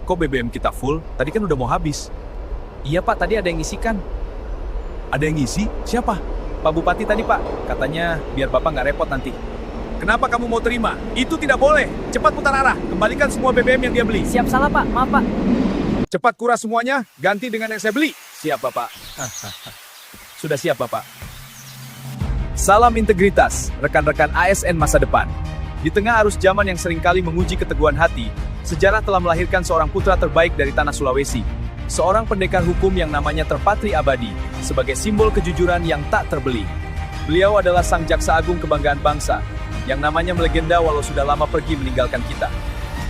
Kok BBM kita full? Tadi kan udah mau habis. Iya Pak, tadi ada yang ngisikan. Ada yang ngisi? Siapa? Pak Bupati tadi Pak, katanya biar Bapak nggak repot nanti. Kenapa kamu mau terima? Itu tidak boleh. Cepat putar arah. Kembalikan semua BBM yang dia beli. Siap salah Pak, maaf Pak. Cepat kuras semuanya, ganti dengan yang saya beli. Siap Bapak. Sudah siap Bapak. Salam integritas, rekan-rekan ASN masa depan. Di tengah arus zaman yang seringkali menguji keteguhan hati, sejarah telah melahirkan seorang putra terbaik dari tanah Sulawesi. Seorang pendekar hukum yang namanya terpatri abadi, sebagai simbol kejujuran yang tak terbeli. Beliau adalah sang jaksa agung kebanggaan bangsa, yang namanya melegenda walau sudah lama pergi meninggalkan kita.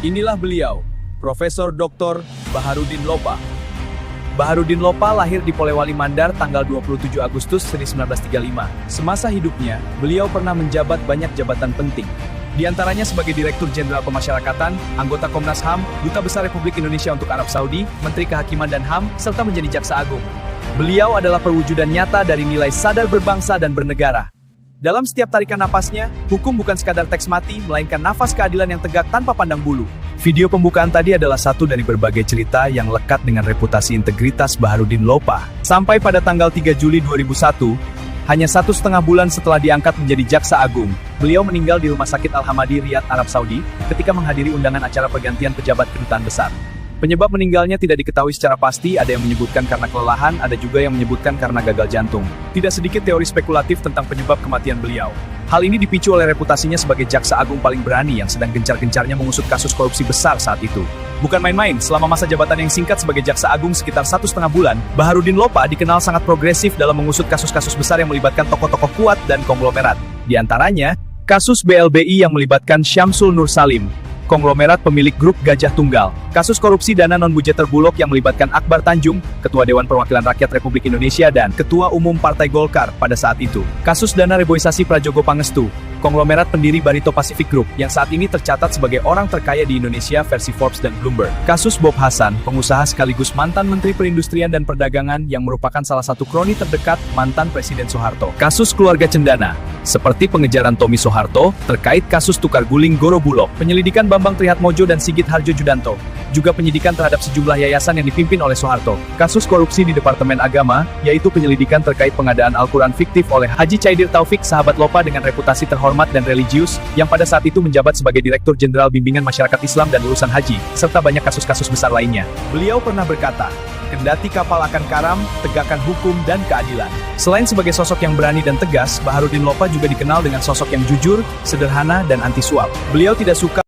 Inilah beliau, Profesor Dr. Baharudin Lopa. Baharudin Lopa lahir di Polewali Mandar tanggal 27 Agustus 1935. Semasa hidupnya, beliau pernah menjabat banyak jabatan penting. Di antaranya sebagai Direktur Jenderal Pemasyarakatan, anggota Komnas HAM, Duta Besar Republik Indonesia untuk Arab Saudi, Menteri Kehakiman dan HAM, serta menjadi Jaksa Agung. Beliau adalah perwujudan nyata dari nilai sadar berbangsa dan bernegara. Dalam setiap tarikan napasnya, hukum bukan sekadar teks mati, melainkan nafas keadilan yang tegak tanpa pandang bulu. Video pembukaan tadi adalah satu dari berbagai cerita yang lekat dengan reputasi integritas Baharudin Lopa. Sampai pada tanggal 3 Juli 2001, hanya 1,5 bulan setelah diangkat menjadi Jaksa Agung, beliau meninggal di Rumah Sakit Al-Hamadi, Riyadh, Arab Saudi, ketika menghadiri undangan acara pergantian pejabat kedutaan besar. Penyebab meninggalnya tidak diketahui secara pasti, ada yang menyebutkan karena kelelahan, ada juga yang menyebutkan karena gagal jantung. Tidak sedikit teori spekulatif tentang penyebab kematian beliau. Hal ini dipicu oleh reputasinya sebagai Jaksa Agung paling berani yang sedang gencar-gencarnya mengusut kasus korupsi besar saat itu. Bukan main-main, selama masa jabatan yang singkat sebagai Jaksa Agung sekitar 1,5 bulan, Baharudin Lopa dikenal sangat progresif dalam mengusut kasus-kasus besar yang melibatkan tokoh-tokoh kuat dan konglomerat. Di antaranya, kasus BLBI yang melibatkan Syamsul Nur Salim, konglomerat pemilik grup Gajah Tunggal, kasus korupsi dana non-budgeter Bulog yang melibatkan Akbar Tanjung, Ketua Dewan Perwakilan Rakyat Republik Indonesia dan Ketua Umum Partai Golkar pada saat itu, kasus dana reboisasi Prajogo Pangestu, konglomerat pendiri Barito Pacific Group, yang saat ini tercatat sebagai orang terkaya di Indonesia versi Forbes dan Bloomberg. Kasus Bob Hasan, pengusaha sekaligus mantan Menteri Perindustrian dan Perdagangan yang merupakan salah satu kroni terdekat mantan Presiden Soeharto. Kasus keluarga Cendana, seperti pengejaran Tommy Soeharto terkait kasus tukar guling Goro Bulog, penyelidikan Bambang Trihatmojo dan Sigit Harjo Judanto, juga penyidikan terhadap sejumlah yayasan yang dipimpin oleh Soeharto. Kasus korupsi di Departemen Agama, yaitu penyelidikan terkait pengadaan Al-Quran fiktif oleh Haji Chaidir Taufik, sahabat Lopa dengan reputasi terhormat dan religius, yang pada saat itu menjabat sebagai Direktur Jenderal Bimbingan Masyarakat Islam dan Urusan Haji, serta banyak kasus-kasus besar lainnya. Beliau pernah berkata, "Kendati kapal akan karam, tegakkan hukum dan keadilan." Selain sebagai sosok yang berani dan tegas, Baharudin Lopa juga dikenal dengan sosok yang jujur, sederhana, dan anti suap. Beliau tidak suka